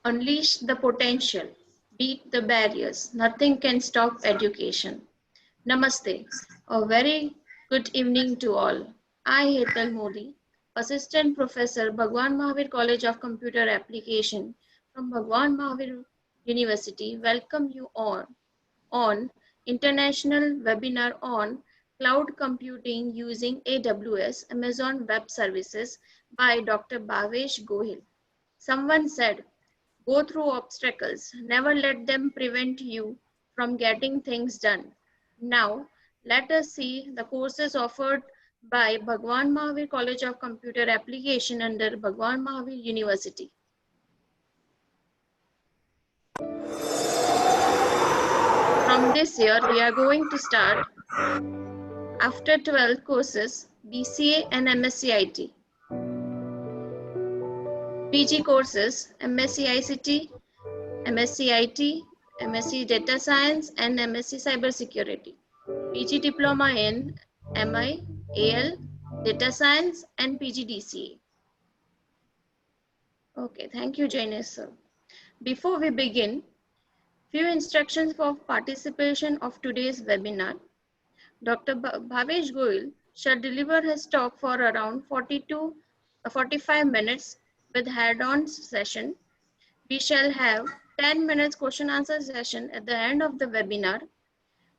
Unleash the potential, beat the barriers. Nothing can stop education. Namaste. A very good evening to all. I, Hetal Modi, Assistant Professor, Bhagwan Mahavir College of Computer Application from Bhagwan Mahavir University, welcome you all on international webinar on cloud computing using AWS Amazon Web Services by Dr. Bhavesh Gohil. Someone said, go through obstacles, never let them prevent you from getting things done. Now, let us see the courses offered by Bhagwan Mahavir College of Computer Application under Bhagwan Mahavir University. From this year, we are going to start after 12 courses, BCA and MSc IT. PG courses, MSc ICT, MSc IT, MSc Data Science, and MSc Cybersecurity. PG Diploma in MI, AL, Data Science, and PGDCA. Okay, thank you, Jainesh sir. Before we begin, few instructions for participation of today's webinar. Dr. Bhavesh Goyal shall deliver his talk for around 45 minutes with head-on session. We shall have 10 minutes question answer session at the end of the webinar,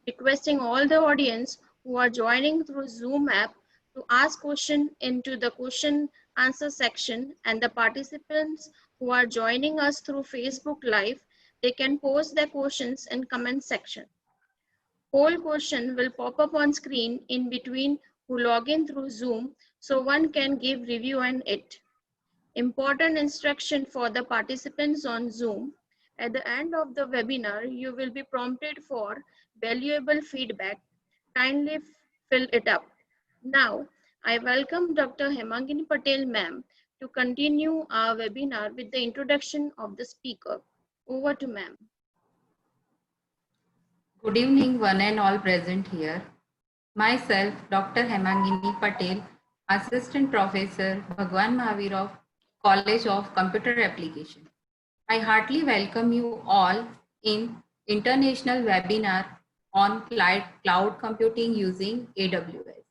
requesting all the audience who are joining through Zoom app to ask question into the question answer section, and the participants who are joining us through Facebook Live, they can post their questions in comment section. Poll question will pop up on screen in between who log in through Zoom, so one can give review on it. Important instruction for the participants on Zoom. At the end of the webinar, you will be prompted for valuable feedback. Kindly fill it up. Now, I welcome Dr. Hemangini Patel ma'am to continue our webinar with the introduction of the speaker. Over to ma'am. Good evening, one and all present here. Myself, Dr. Hemangini Patel, Assistant Professor, Bhagwan Mahavir of College of Computer Application. I heartily welcome you all in international webinar on cloud computing using AWS.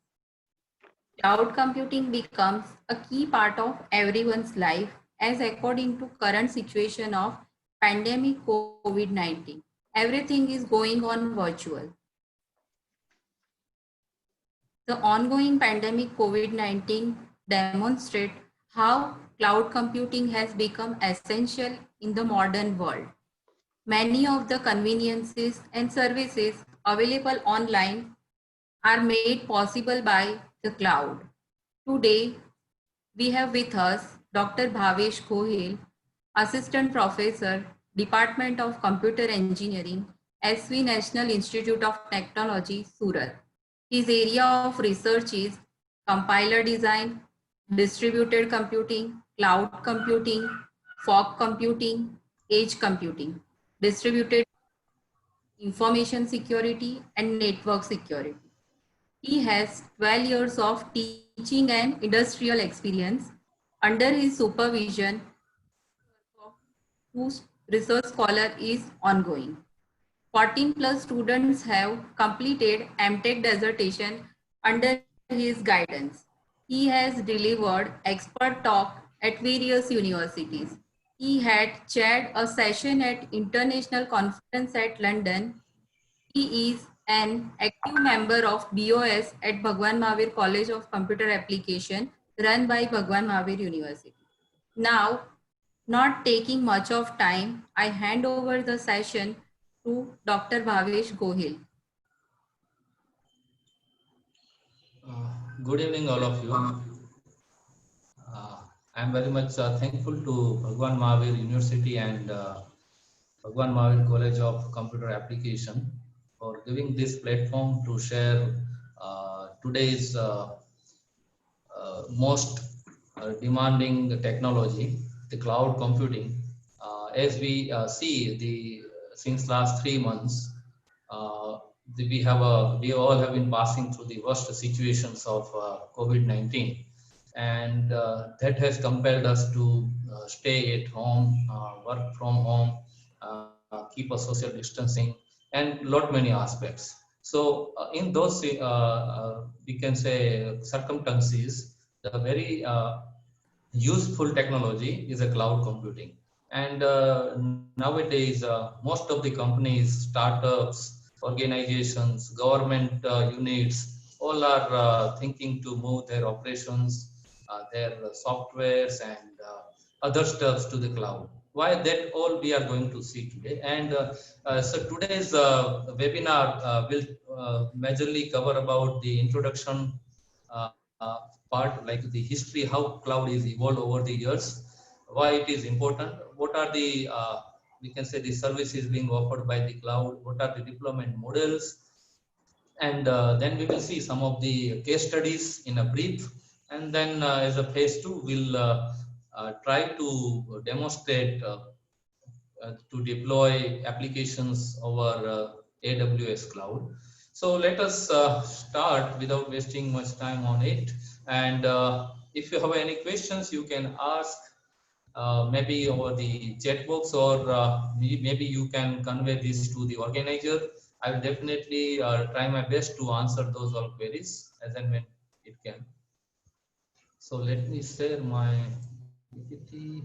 Cloud computing becomes a key part of everyone's life as according to current situation of pandemic COVID-19. Everything is going on virtual. The ongoing pandemic COVID-19 demonstrates how cloud computing has become essential in the modern world. Many of the conveniences and services available online are made possible by the cloud. Today, we have with us Dr. Bhavesh Gohil, Assistant Professor, Department of Computer Engineering, SV National Institute of Technology, Surat. His area of research is compiler design, distributed computing, cloud computing, fog computing, edge computing, distributed information security, and network security. He has 12 years of teaching and industrial experience. Under his supervision, whose research scholar is ongoing. 14 plus students have completed MTech dissertation under his guidance. He has delivered expert talk at various universities. He had chaired a session at International Conference at London. He is an active member of BOS at Bhagwan Mahavir College of Computer Application run by Bhagwan Mahavir University. Now, not taking much of time, I hand over the session to Dr. Bhavesh Gohil. Good evening, all of you. I am very much thankful to Bhagwan Mahavir University and Bhagwan Mahavir College of Computer Application for giving this platform to share today's most demanding technology, the cloud computing. As we see, since last 3 months, we all have been passing through the worst situations of COVID-19, and that has compelled us to stay at home, work from home, keep a social distancing, and lot many aspects. So in those we can say circumstances, the very useful technology is a cloud computing. And nowadays, most of the companies, startups, organizations, government units, all are thinking to move their operations, their softwares, and other stuffs to the cloud. Why that all we are going to see today. And so today's webinar will majorly cover about the introduction part, like the history, how cloud is evolved over the years, why it is important, what are the we can say the services being offered by the cloud, what are the deployment models, and then we will see some of the case studies in a brief, and then as a phase two we'll try to demonstrate to deploy applications over AWS cloud. So let us start without wasting much time on it. And if you have any questions, you can ask maybe over the chat box, or maybe you can convey this to the organizer. I will definitely try my best to answer those all queries as and when it can. So let me share my PPT.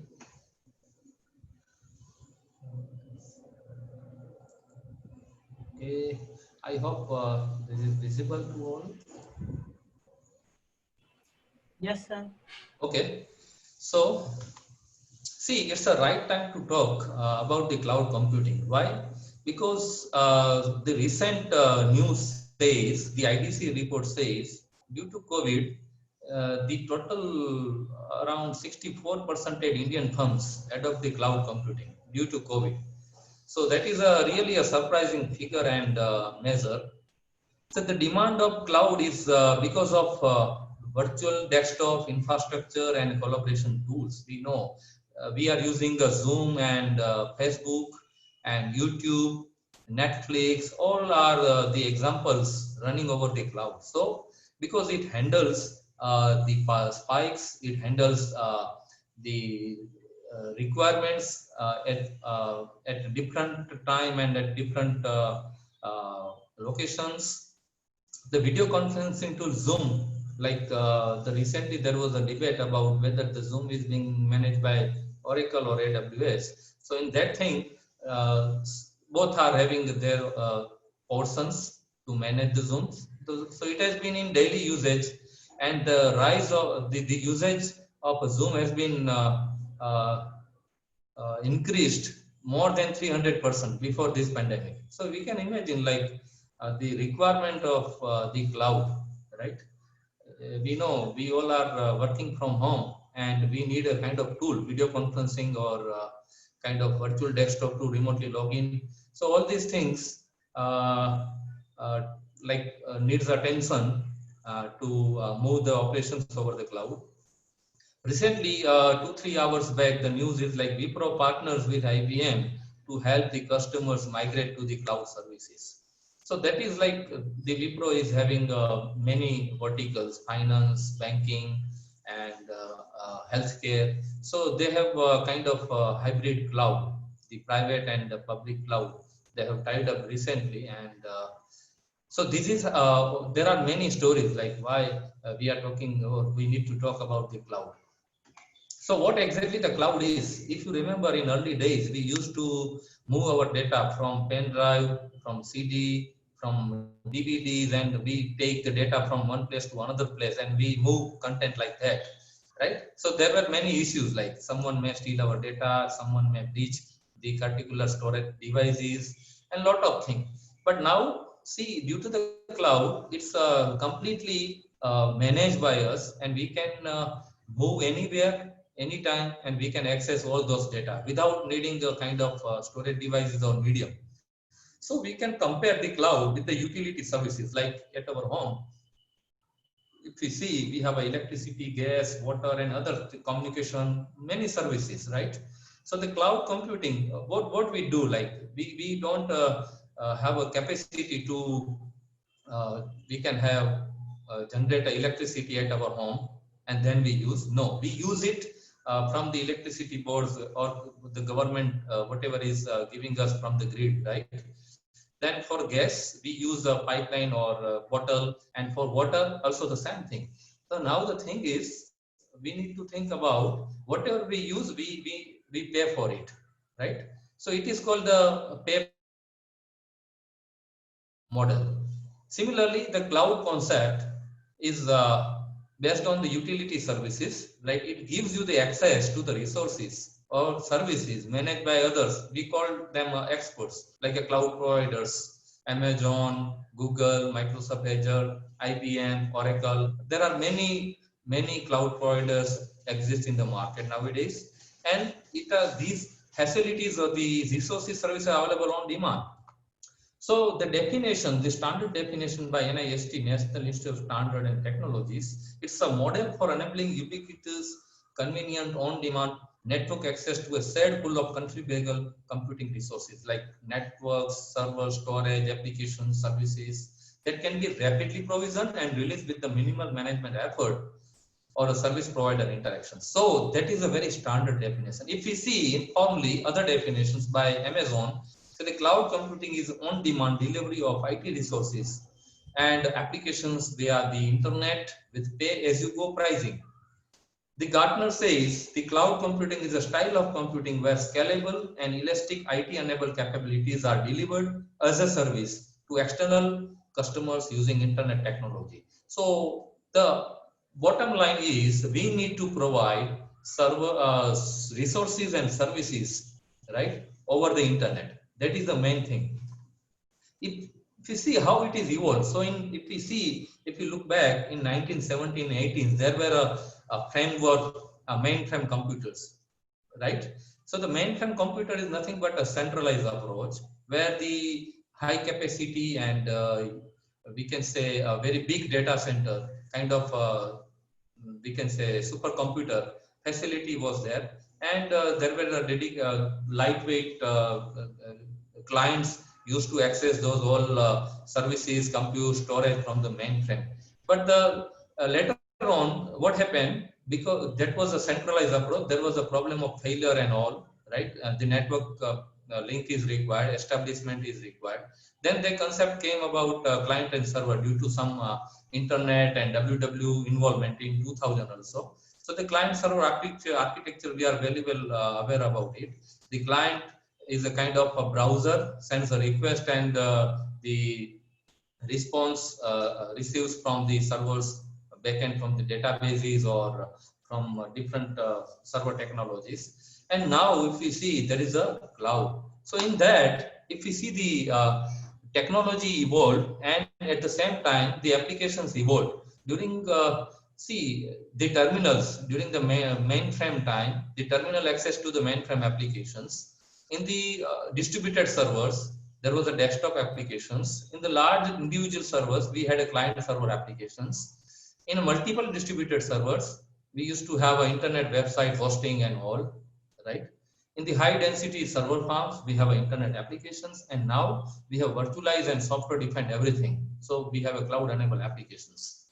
Okay, I hope this is visible to all. Yes, sir. Okay, so see, it's the right time to talk about the cloud computing. Why? Because the recent news says, the IDC report says, due to COVID, the total around 64% Indian firms adopt the cloud computing due to COVID. So that is really a surprising figure and measure. So the demand of cloud is because of virtual desktop infrastructure and collaboration tools. We know we are using Zoom and Facebook and YouTube, Netflix, all are the examples running over the cloud. So because it handles the spikes, it handles the requirements at different time and at different locations. The video conferencing tool Zoom, like the recently there was a debate about whether the Zoom is being managed by Oracle or AWS. So in that thing, both are having their portions to manage the Zooms. So it has been in daily usage, and the rise of the usage of Zoom has been increased more than 300% before this pandemic. So we can imagine like the requirement of the cloud, right? We know we all are working from home, and we need a kind of tool, video conferencing or kind of virtual desktop to remotely log in. So all these things needs attention to move the operations over the cloud. Recently, 2-3 hours back, the news is like Wipro partners with IBM to help the customers migrate to the cloud services. So that is like the Wipro is having many verticals: finance, banking, and healthcare. So they have a kind of hybrid cloud, the private and the public cloud. They have tied up recently, and so this is there are many stories like why we are talking, or we need to talk about the cloud. So what exactly the cloud is? If you remember, in early days, we used to move our data from pen drive, from CD, from DVDs, and we take the data from one place to another place, and we move content like that, right? So there were many issues, like someone may steal our data, someone may breach the particular storage devices, and lot of things. But now, see, due to the cloud, it's completely managed by us, and we can move anywhere, anytime, and we can access all those data without needing the kind of storage devices or medium. So we can compare the cloud with the utility services. Like at our home, if we see, we have electricity, gas, water, and other communication, many services, right? So the cloud computing, what we do, like we don't have a capacity to we can have generate electricity at our home, and then we use. No, we use it from the electricity boards or the government, whatever is giving us from the grid, right? Then for gas, we use a pipeline or a bottle, and for water, also the same thing. So now the thing is, we need to think about whatever we use, we pay for it, right? So it is called the pay model. Similarly, the cloud concept is based on the utility services, like it gives you the access to the resources or services managed by others. We call them experts, like a cloud providers, Amazon, Google, Microsoft Azure, IBM, Oracle. There are many cloud providers exist in the market nowadays, and these facilities or the resources services are available on demand. So the definition, the standard definition by NIST, National Institute of Standard and Technologies, it's a model for enabling ubiquitous, convenient, on-demand network access to a shared pool of configurable computing resources like networks, servers, storage, applications, services that can be rapidly provisioned and released with the minimal management effort or a service provider interaction. So that is a very standard definition. If we see informally other definitions by Amazon, so the cloud computing is on-demand delivery of IT resources and applications via the internet with pay-as-you-go pricing. The Gartner says the cloud computing is a style of computing where scalable and elastic IT-enabled capabilities are delivered as a service to external customers using internet technology. So the bottom line is we need to provide resources and services, right, over the internet. That is the main thing. If you see how it is evolved, so if you look back in 1917, 18, there were a framework, mainframe computers, right? So the mainframe computer is nothing but a centralized approach where the high capacity and we can say a very big data center kind of we can say supercomputer facility was there, and there were a lightweight clients used to access those all services, compute, storage from the mainframe. But later on, what happened, because that was a centralized approach, there was a problem of failure and all, right? The network link is required, establishment is required. Then the concept came about client and server due to some internet and WW involvement in 2000 also. So the client server architecture, we are very well aware about it. The client is a kind of a browser, sends a request, and the response receives from the servers backend from the databases or from different server technologies. And now if we see, there is a cloud. So in that, if we see the technology evolved, and at the same time the applications evolved during see the terminals during the mainframe time, the terminal access to the mainframe applications. In the distributed servers, there was a desktop applications. In the large individual servers, we had a client server applications. In multiple distributed servers, we used to have an internet website hosting and all, right? In the high density server farms, we have internet applications, and now we have virtualized and software defined everything. So we have a cloud enabled applications.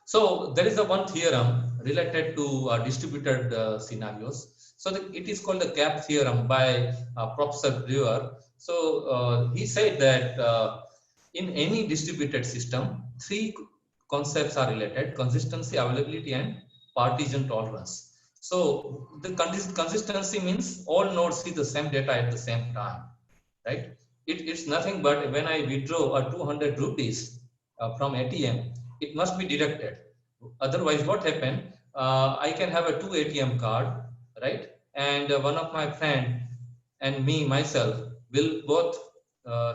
So there is a one theorem related to distributed scenarios. So it is called the CAP theorem by Professor Brewer. So he said that in any distributed system, three concepts are related: consistency, availability, and partition tolerance. So the consistency means all nodes see the same data at the same time, right? It's nothing but when I withdraw a 200 rupees from ATM, it must be deducted. Otherwise, what happened? I can have a 2 ATM card, right? And one of my friend and myself will both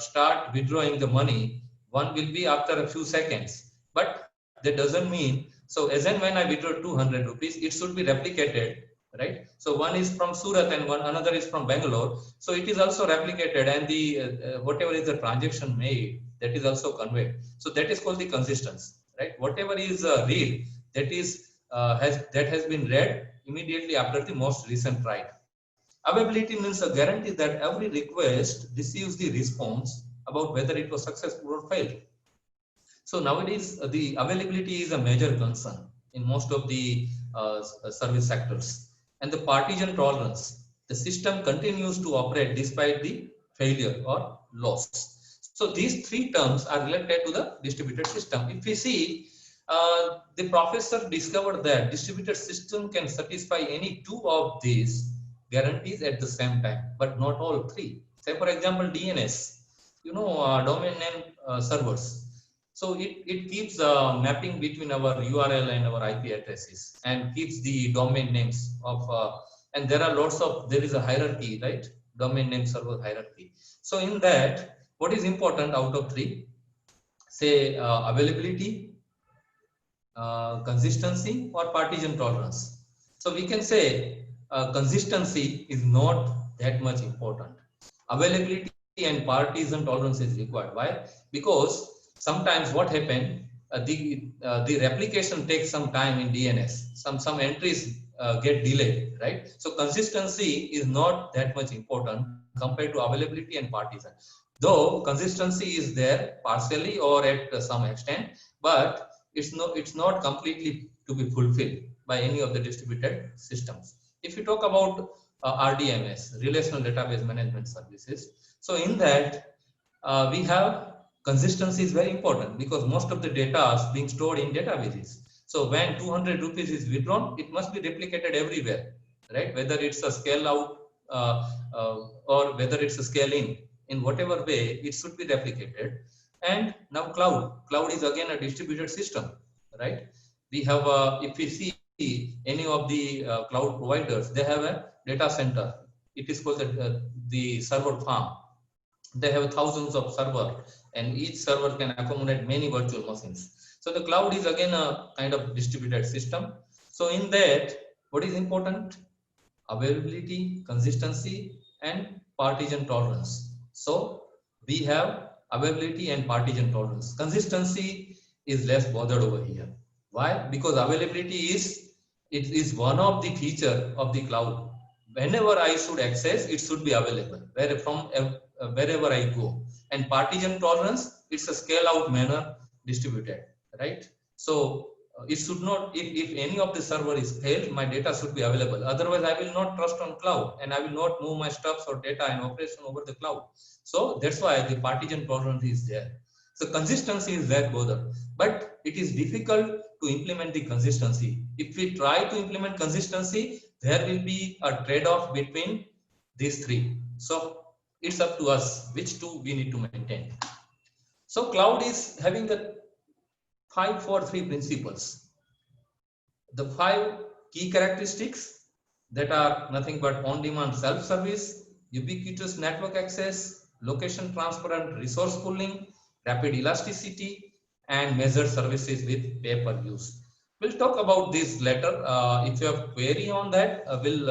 start withdrawing the money. One will be after a few seconds, but that doesn't mean, so as and when I withdraw 200 rupees, it should be replicated, right? So one is from Surat and another is from Bangalore. So it is also replicated, and the whatever is the transaction made, that is also conveyed. So that is called the consistency, right? Whatever is read, that is has been read immediately after the most recent write. Availability means a guarantee that every request receives the response about whether it was successful or failed. So nowadays the availability is a major concern. in most of the service sectors. And the partition tolerance, the system continues to operate despite the failure or loss. So these three terms are related to the distributed system. If we see, the professor discovered that distributed system can satisfy any two of these guarantees at the same time, but not all three. Say for example, DNS, domain name servers. So it keeps mapping between our URL and our IP addresses and keeps the domain names of, and there are there is a hierarchy, right? Domain name server hierarchy. So in that, what is important out of three? Say availability, consistency, or partition tolerance. So we can say consistency is not that much important. Availability and partition tolerance is required. Why? Because sometimes what happened, the replication takes some time in DNS. Some entries get delayed, right? So consistency is not that much important compared to availability and partition. Though consistency is there partially or at some extent, but it's not completely to be fulfilled by any of the distributed systems. If you talk about RDMS, Relational Database Management Services, so in that we have consistency is very important because most of the data is being stored in databases. So when 200 rupees is withdrawn, it must be replicated everywhere, right? Whether it's a scale out or whether it's a scale in whatever way, it should be replicated. And now cloud is again a distributed system, right? We have, if we see any of the cloud providers, they have a data center. It is called the server farm. They have thousands of servers, and each server can accommodate many virtual machines. So the cloud is again a kind of distributed system. So in that, what is important? Availability, consistency, and partition tolerance. So we have availability and partition tolerance. Consistency is less bothered over here. Why? Because availability is one of the feature of the cloud. Whenever I should access, it should be available wherever I go. And partition tolerance, it's a scale out manner distributed, right? So it should not, if any of the server is failed, my data should be available. Otherwise, I will not trust on cloud and I will not move my stuffs or data and operation over the cloud. So that's why the partition tolerance is there. So consistency is that bother, but it is difficult to implement the consistency. If we try to implement consistency, there will be a trade-off between these three. So it's up to us which two we need to maintain. So cloud is having the 5-4-3 principles. The 5 key characteristics that are nothing but on-demand self-service, ubiquitous network access, location transparent resource pooling, rapid elasticity, and measured services with pay-per-use. We'll talk about this later. If you have query on that, we'll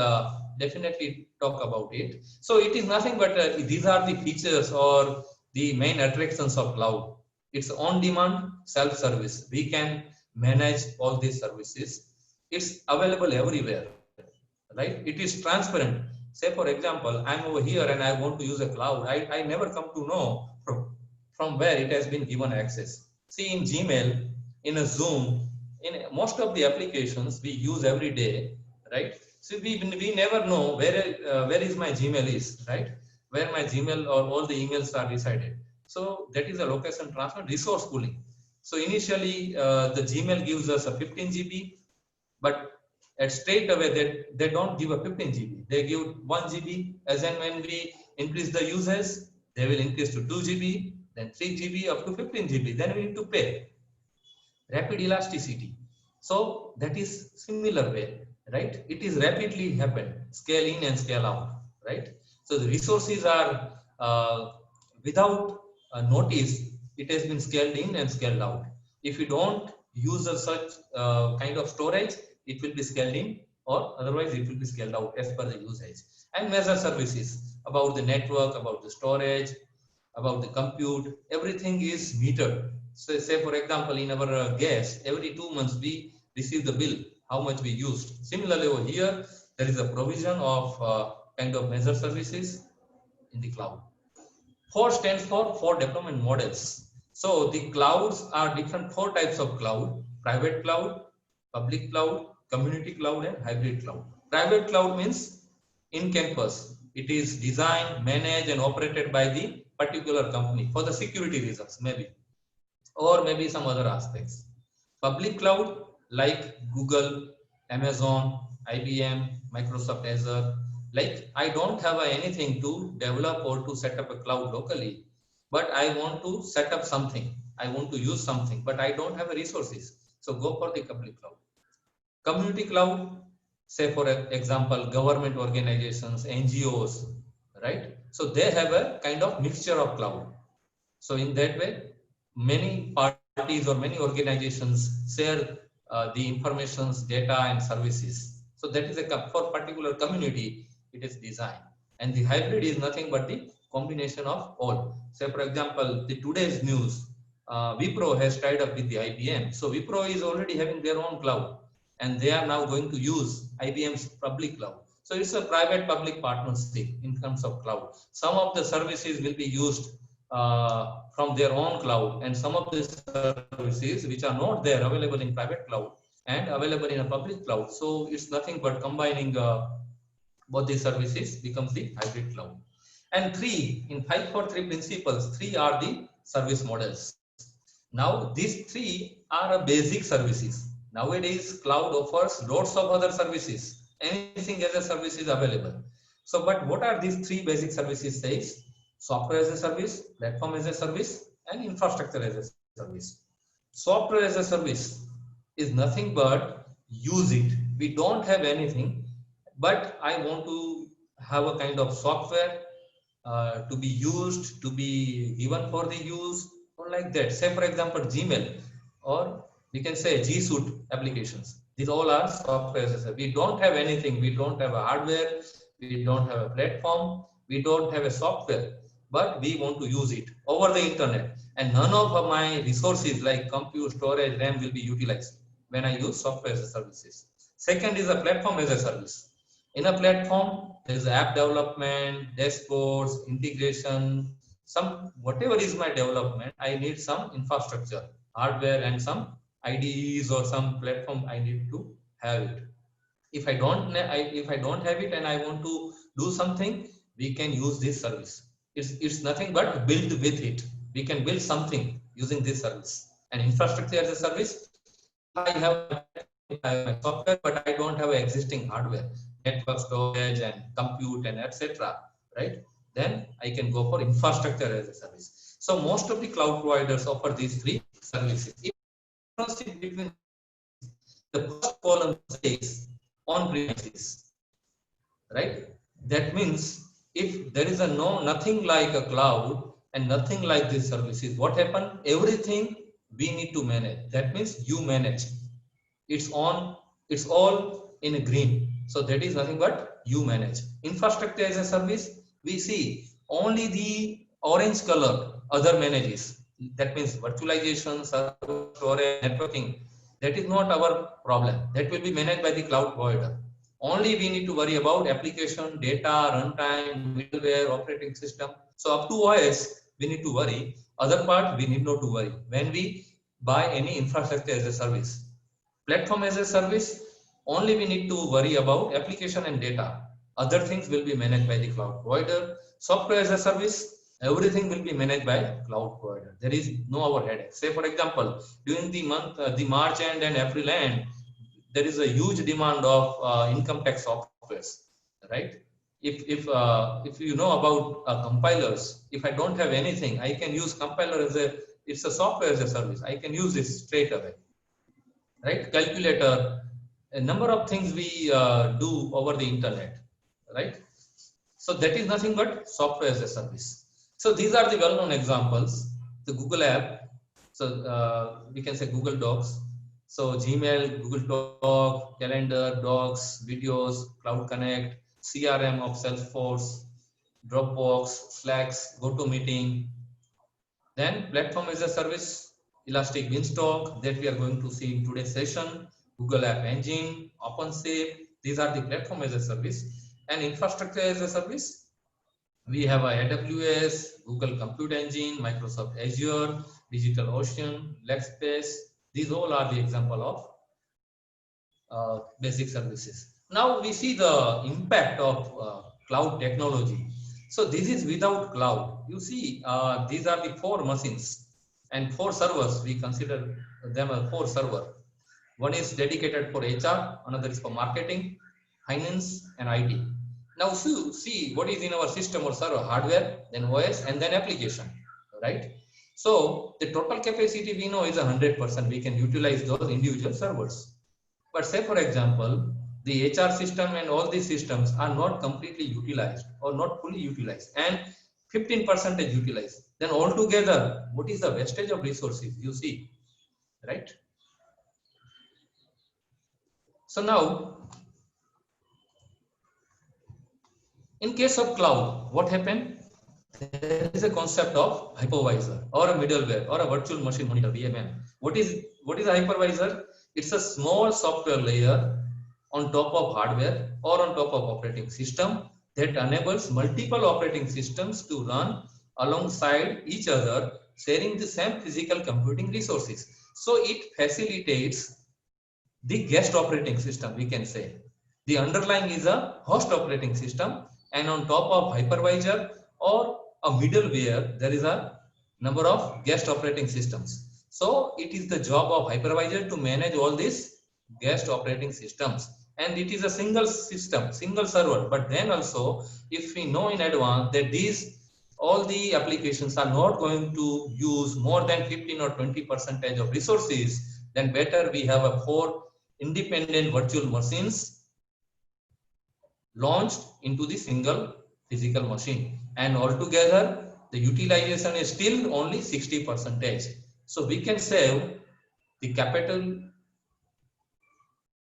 definitely talk about it. So it is nothing but these are the features or the main attractions of cloud. It's on-demand self-service. We can manage all these services. It's available everywhere, right? It is transparent. Say for example, I'm over here and I want to use a cloud. I never come to know from where it has been given access. See, in Gmail, in a Zoom, in most of the applications we use every day, right? So we never know where is my Gmail is, right? Where my Gmail or all the emails are resided. So that is a location transfer resource pooling. So initially the Gmail gives us a 15 GB, but at straight away they don't give a 15 GB. They give 1 GB. As and when we increase the usage, they will increase to 2 GB, then 3 GB up to 15 GB. Then we need to pay. Rapid elasticity. So that is similar way, right? It is rapidly happen, scale in and scale out, right? So the resources are without notice, it has been scaled in and scaled out. If you don't use such kind of storage, it will be scaled in, or otherwise it will be scaled out as per the usage. And measure services about the network, about the storage, about the compute, everything is metered. So say for example, in our gas, every 2 months we receive the bill, how much we used. Similarly over here, there is a provision of kind of measure services in the cloud. 4 stands for 4 deployment models. So the clouds are different 4 types of cloud: private cloud, public cloud, community cloud, and hybrid cloud. Private cloud means in campus. It is designed, managed, and operated by the particular company for the security reasons, maybe, or maybe some other aspects. Public cloud like Google, Amazon, IBM, Microsoft Azure. Like I don't have anything to develop or to set up a cloud locally, but I want to set up something. I want to use something, but I don't have resources. So go for the public cloud. Community cloud, say for example, government organizations, NGOs, right? So they have a kind of mixture of cloud. So in that way, many parties or many organizations share the informations, data, and services. So that is for particular community, it is designed. And the hybrid is nothing but the combination of all. Say for example, the today's news, Wipro has tied up with the IBM. So Wipro is already having their own cloud, and they are now going to use IBM's public cloud. So it's a private public partnership in terms of cloud. Some of the services will be used from their own cloud, and some of the services which are not there available in private cloud and available in a public cloud. So it's nothing but combining both these services becomes the hybrid cloud. And three, in 543 principles, three are the service models. Now these three are basic services. Nowadays cloud offers lots of other services. Anything as a service is available. So but what are these three basic services says? Software as a service, platform as a service, and infrastructure as a service. Software as a service is nothing but use it. We don't have anything, but I want to have a kind of software to be used, to be given for the use, or like that. Say for example, Gmail, or we can say G Suite applications. These all are software as a service. We don't have anything. We don't have a hardware. We don't have a platform. We don't have a software, but we want to use it over the internet, and none of my resources like compute, storage, RAM will be utilized when I use software as a services. Second is a platform as a service. In a platform, there is app development, dashboards, integration, some whatever is my development, I need some infrastructure, hardware, and some IDEs or some platform I need to have it. If I don't have it and I want to do something, we can use this service. It's nothing but build with it. We can build something using this service. And infrastructure as a service, I have my software, but I don't have existing hardware, network, storage, and compute, and etc. Right? Then I can go for infrastructure as a service. So most of the cloud providers offer these three services. If between the first column says on-premises, right? That means if there is a nothing like a cloud and nothing like these services, what happen? Everything we need to manage. That means you manage. It's all in green. So that is nothing but you manage. Infrastructure as a service, we see only the orange color other manages. That means virtualization, server, storage, networking. That is not our problem. That will be managed by the cloud provider. Only we need to worry about application, data, runtime, middleware, operating system. So up to OS, we need to worry. Other part, we need not to worry when we buy any infrastructure as a service. Platform as a service, only we need to worry about application and data. Other things will be managed by the cloud provider. Software as a service, everything will be managed by cloud provider. There is no overhead. Say for example, during the month, the March end and April end, there is a huge demand of income tax softwares, right? If you know about compilers, if I don't have anything, I can use compiler it's a software as a service. I can use this straight away, right? Calculator, a number of things we do over the internet, right? So that is nothing but software as a service. So these are the well-known examples. The Google app, so we can say Google Docs. So Gmail, Google Doc, Calendar, Docs, Videos, Cloud Connect, CRM of Salesforce, Dropbox, Slacks, GoToMeeting. Then platform as a service, Elastic Beanstalk that we are going to see in today's session, Google App Engine, OpenShift. These are the platform as a service. And infrastructure as a service, we have AWS, Google Compute Engine, Microsoft Azure, DigitalOcean, Lexbase. These all are the example of basic services. Now we see the impact of cloud technology. So this is without cloud. You see, these are the 4 machines and 4 servers. We consider them as 4 servers. One is dedicated for HR, another is for marketing, finance, and IT. Now see what is in our system or server: hardware, then OS, and then application, right? So the total capacity we know is 100%. We can utilize those individual servers. But say for example, the HR system and all these systems are not completely utilized or not fully utilized, and 15% is utilized. Then altogether, what is the wastage of resources? You see, right? So now, in case of cloud, what happened? There is a concept of hypervisor or a middleware or a virtual machine monitor, VMM. What is a hypervisor? It's a small software layer on top of hardware or on top of operating system that enables multiple operating systems to run alongside each other, sharing the same physical computing resources. So it facilitates the guest operating system, we can say. The underlying is a host operating system, and on top of hypervisor or a middleware, there is a number of guest operating systems. So it is the job of hypervisor to manage all these guest operating systems. And it is a single system, single server. But then also, if we know in advance that all the applications are not going to use more than 15 or 20% of resources, then better we have a 4 independent virtual machines launched into the single physical machine, and altogether the utilization is still only 60%. So we can save the capital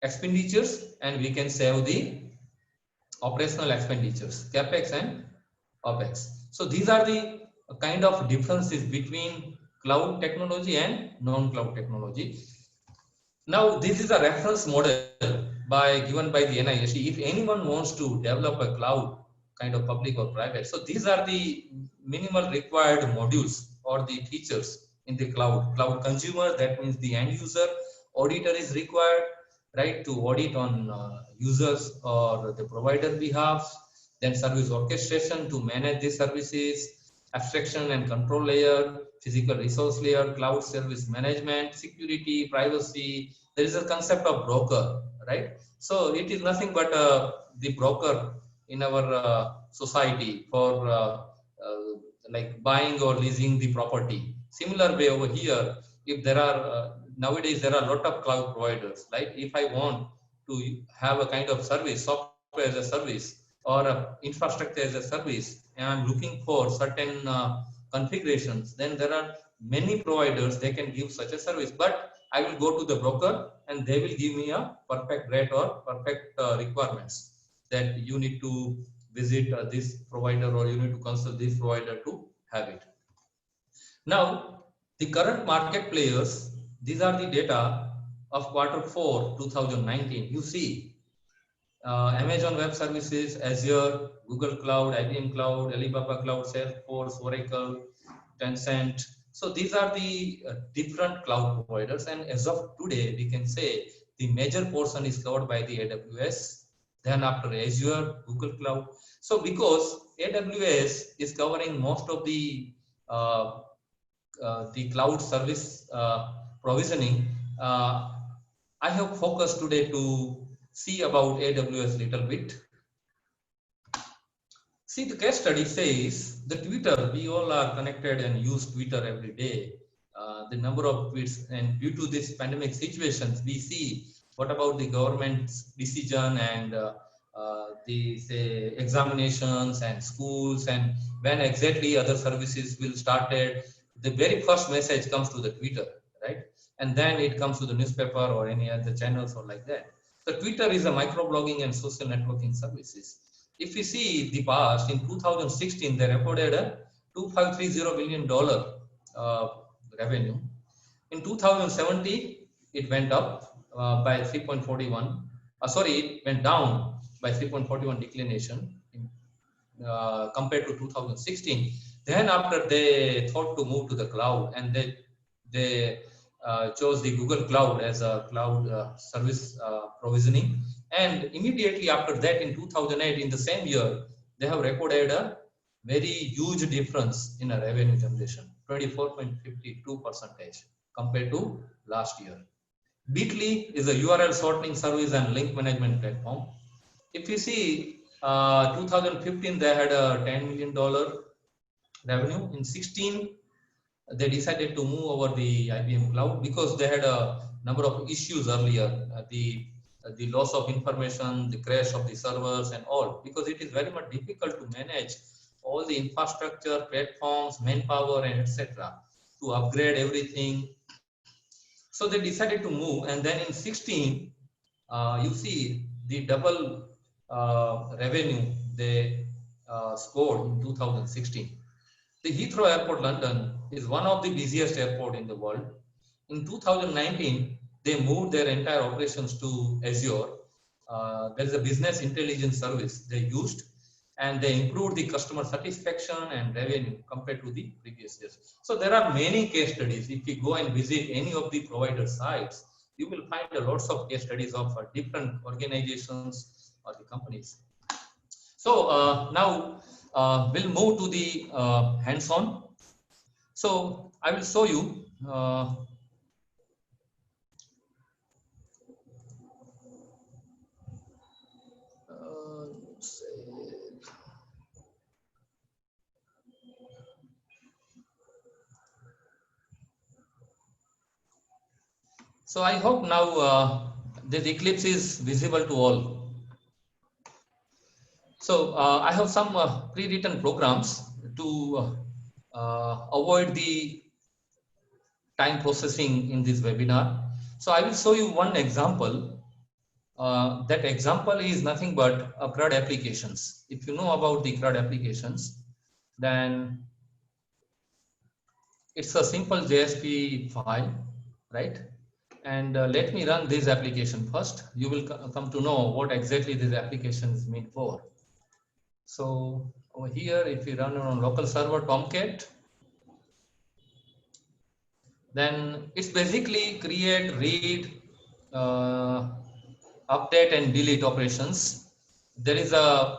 expenditures and we can save the operational expenditures, capex and opex. So these are the kind of differences between cloud technology and non-cloud technology. Now this is a reference model given by the NIST. If anyone wants to develop a cloud, kind of public or private, so these are the minimal required modules or the features in the cloud. Cloud consumer, that means the end user. Auditor is required, right, to audit on users or the provider behalf. Then service orchestration to manage the services, abstraction and control layer, physical resource layer, cloud service management, security, privacy. There is a concept of broker, right? So it is nothing but the broker in our society for like buying or leasing the property. Similar way over here, if there are nowadays there are a lot of cloud providers. Like if I want to have a kind of service, software as a service or infrastructure as a service, and I'm looking for certain configurations, then there are many providers, they can give such a service. But I will go to the broker and they will give me a perfect rate or perfect requirements that you need to visit this provider or you need to consult this provider to have it. Now, the current market players, these are the data of Q4 2019. You see Amazon Web Services, Azure, Google Cloud, IBM Cloud, Alibaba Cloud, Salesforce, Oracle, Tencent. So these are the different cloud providers, and as of today, we can say the major portion is covered by the AWS. Then after Azure, Google Cloud. So because AWS is covering most of the cloud service provisioning, I have focused today to see about AWS little bit. See, the case study says the Twitter, we all are connected and use Twitter every day. The number of tweets, and due to this pandemic situations, we see what about the government's decision and the say examinations and schools, and when exactly other services will started. The very first message comes to the Twitter, right? And then it comes to the newspaper or any other channels or like that. So Twitter is a microblogging and social networking services. If we see the past, in 2016, they reported a $2.530 billion revenue. In 2017, it went up by 3.41. It went down by 3.41 declination compared to 2016. Then after they thought to move to the cloud, and they chose the Google Cloud as a cloud service provisioning. And immediately after that, in 2008, in the same year, they have recorded a very huge difference in a revenue generation, 24.52% compared to last year. Bitly is a URL sorting service and link management platform. If you see, 2015, they had a $10 million revenue. In 16, they decided to move over the IBM cloud because they had a number of issues earlier, the loss of information, the crash of the servers and all, because it is very much difficult to manage all the infrastructure, platforms, manpower and etc. to upgrade everything. So they decided to move, and then in 16, you see the double revenue they scored in 2016. The Heathrow Airport, London, is one of the busiest airport in the world. In 2019, they moved their entire operations to Azure. There is a business intelligence service they used, and they improved the customer satisfaction and revenue compared to the previous years. So there are many case studies. If you go and visit any of the provider sites, you will find lots of case studies of different organizations or the companies. So now we'll move to the hands-on. So I will show you so I hope now this eclipse is visible to all. So I have some pre-written programs to avoid the time processing in this webinar. So I will show you one example. That example is nothing but CRUD applications. If you know about the CRUD applications, then it's a simple JSP file, right? And let me run this application first. You will come to know what exactly this application is made for. So over here, if you run on local server Tomcat, then it's basically create, read, update and delete operations. There is a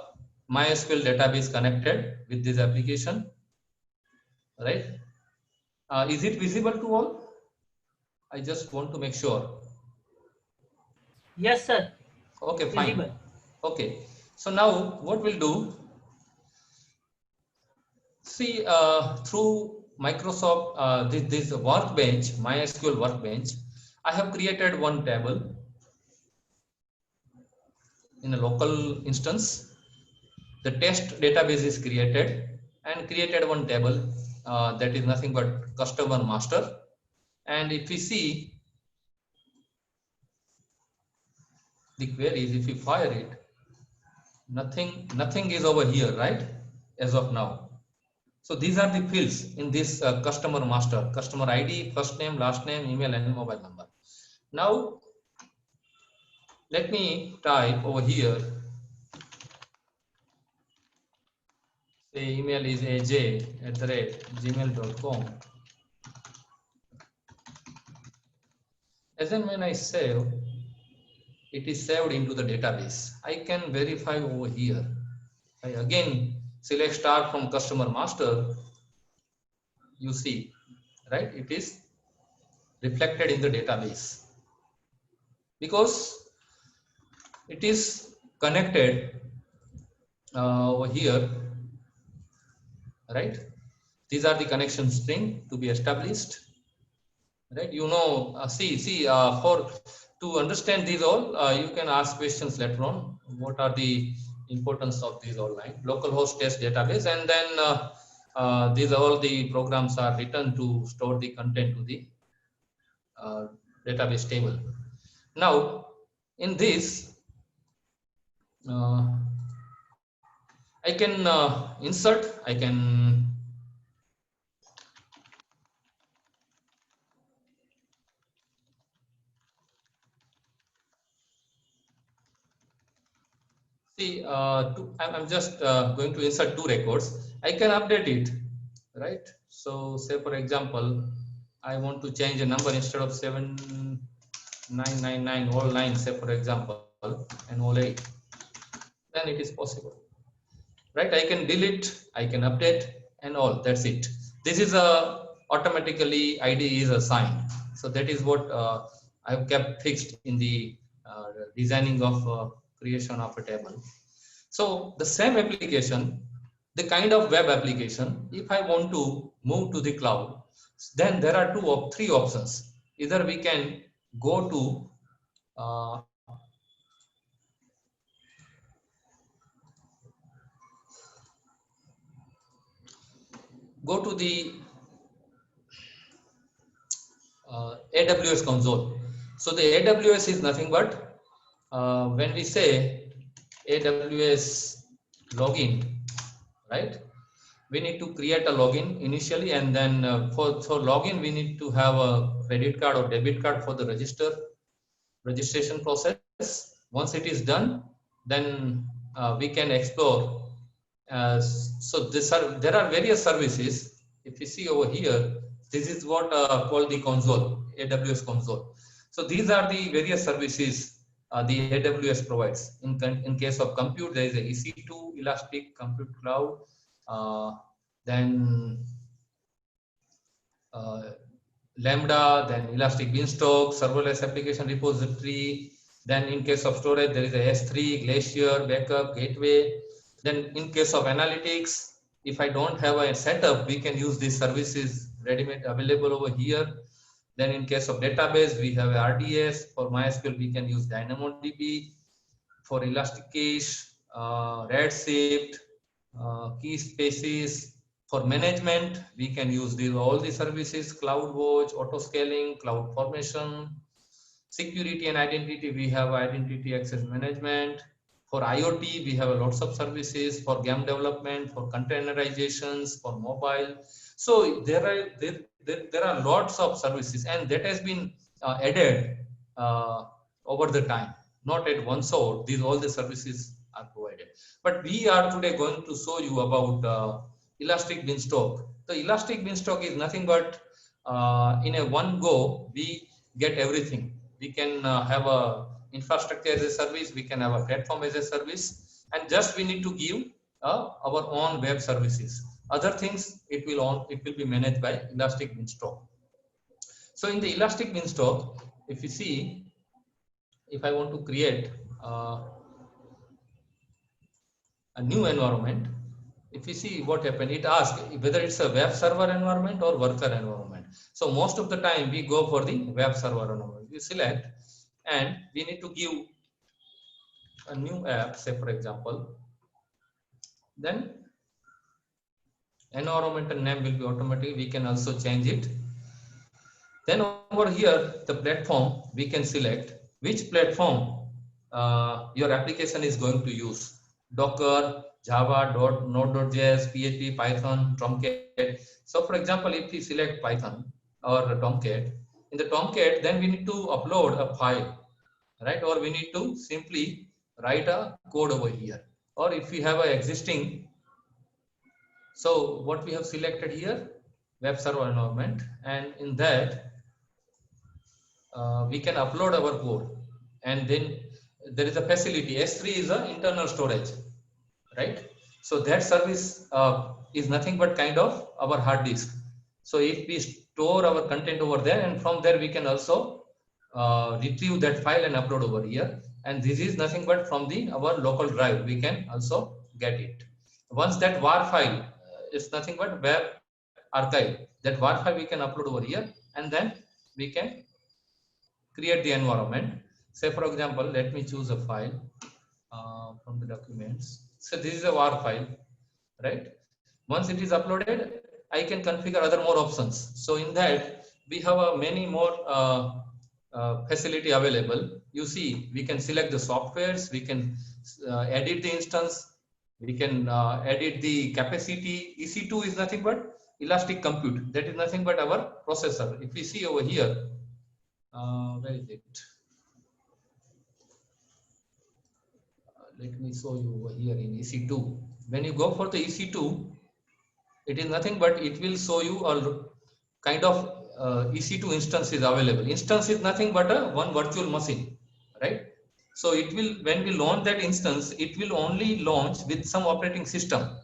MySQL database connected with this application, right? Is it visible to all? I just want to make sure. Yes, sir. Okay, fine. Visible. Okay, so now what we'll do, see through Microsoft, this workbench, MySQL workbench, I have created one table in a local instance. The test database is created and created one table that is nothing but customer master. And if we see the queries, if we fire it, nothing is over here, right? As of now. So these are the fields in this customer master: customer ID, first name, last name, email, and mobile number. Now, let me type over here. Say email is aj@gmail.com. As and when I save, it is saved into the database. I can verify over here. I again select start from customer master. You see, right? It is reflected in the database because it is connected over here, right? These are the connection string to be established, right? You know, for to understand these all, you can ask questions later on. What are the importance of these all line? Localhost test database, and then these all the programs are written to store the content to the database table. Now, in this, I can insert, I can see, I'm just going to insert two records. I can update it, right? So say for example, I want to change a number instead of 7999 all 9, say for example, and all 8, then it is possible, right? I can delete, I can update, and all. That's it. This is a automatically ID is assigned. So that is what I've kept fixed in the designing of creation of a table. So the same application, the kind of web application, if I want to move to the cloud, then there are three options. Either we can go to uh, the AWS console. So the AWS is nothing but when we say AWS login, right? We need to create a login initially, and then for login we need to have a credit card or debit card for the registration process. Once it is done, then we can explore. So there are various services. If you see over here, this is what called the console, AWS console. So these are the various services the AWS provides. In case of compute, there is a EC2, Elastic Compute Cloud, then Lambda, then Elastic Beanstalk, serverless application repository. Then in case of storage, there is a S3, Glacier, Backup, Gateway. Then in case of analytics, if I don't have a setup, we can use these services ready-made available over here. Then in case of database, we have RDS. For MySQL, we can use DynamoDB. For Elastic Cache, Redshift, key spaces. For management, we can use all the services: CloudWatch, auto scaling, cloud formation. Security and identity, we have identity access management. For IoT, we have lots of services for game development, for containerizations, for mobile. So there are lots of services, and that has been added over the time, not at one shot. All the services are provided. But we are today going to show you about Elastic Beanstalk. The Elastic Beanstalk is nothing but in a one go we get everything. We can have a infrastructure as a service, we can have a platform as a service, and just we need to give our own web services. Other things it will be managed by Elastic Beanstalk. So in the Elastic Beanstalk, if you see, if I want to create a new environment, if you see what happened, it asks whether it's a web server environment or worker environment. So most of the time we go for the web server environment. We select, and we need to give a new app, say for example, then environmental name will be automatic. We can also change it. Then over here, the platform, we can select which platform your application is going to use: Docker, Java, Node.js, PHP, Python, Tomcat. So for example, if we select Python or Tomcat, in the Tomcat, then we need to upload a file, right? Or we need to simply write a code over here. Or if we have an existing, so what we have selected here, web server environment, and in that we can upload our code, and then there is a facility. S3 is an internal storage, right? So that service is nothing but kind of our hard disk. So if we store our content over there, and from there we can also retrieve that file and upload over here. And this is nothing but from our local drive, we can also get it. Once that WAR file is nothing but web archive, that WAR file we can upload over here, and then we can create the environment. Say for example, let me choose a file from the documents. So this is a WAR file, right? Once it is uploaded, I can configure other more options. So in that we have many more facility available. You see, we can select the softwares, we can edit the instance, we can edit the capacity. EC2 is nothing but Elastic Compute. That is nothing but our processor. If we see over here, where is it? Let me show you over here in EC2. When you go for the EC2, it is nothing but it will show you a kind of EC2 instance is available. Instance is nothing but a one virtual machine, right? So it will, when we launch that instance, it will only launch with some operating system.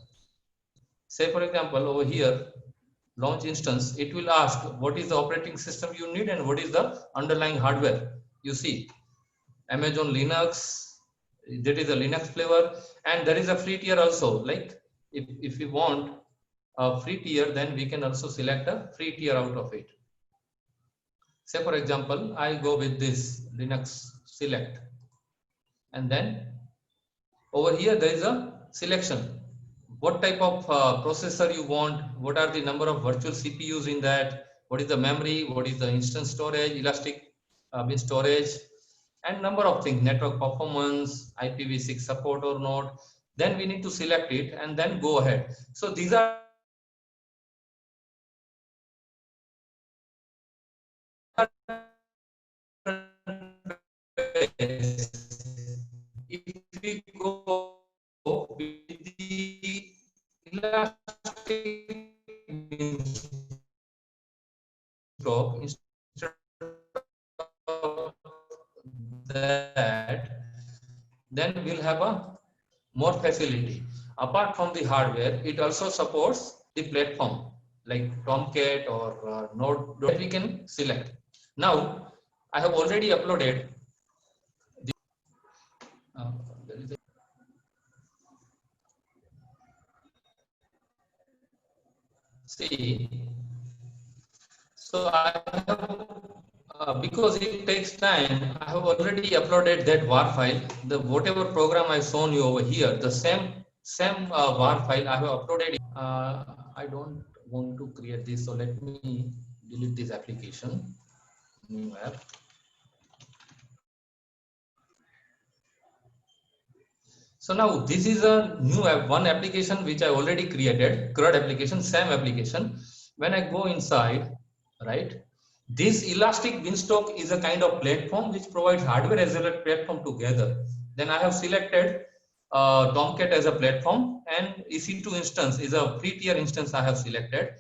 Say for example, over here, launch instance, it will ask what is the operating system you need and what is the underlying hardware. You see, Amazon Linux, that is a Linux flavor, and there is a free tier also. Like if we want a free tier, then we can also select a free tier out of it. Say for example, I go with this Linux select, and then over here there is a selection. What type of processor you want, what are the number of virtual CPUs in that, what is the memory, what is the instance storage, elastic bin storage, and number of things, network performance, IPv6 support or not. Then we need to select it and then go ahead. So these are if we go with the elastic stroke, instead of that, then we'll have a more facility. Apart from the hardware, it also supports the platform like Tomcat or Node that we can select. Now, I have already uploaded the, there is a, see, so I have, because it takes time, I have already uploaded that WAR file. The whatever program I've shown you over here, the same WAR file I have uploaded. I don't want to create this, so let me delete this application. New app. So now this is a new app, one application which I already created, CRUD application, same application. When I go inside, right, this Elastic Beanstalk is a kind of platform which provides hardware as well as platform together. Then I have selected Tomcat as a platform, and EC2 instance is a free tier instance I have selected,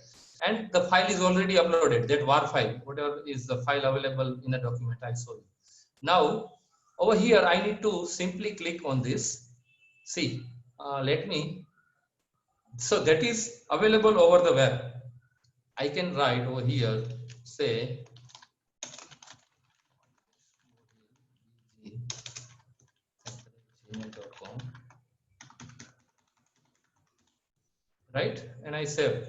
and the file is already uploaded, that WAR file, whatever is the file available in the document I showed you. Now over here I need to simply click on this. See, let me, so that is available over the web. I can write over here, say, gmail.com, right? And I save.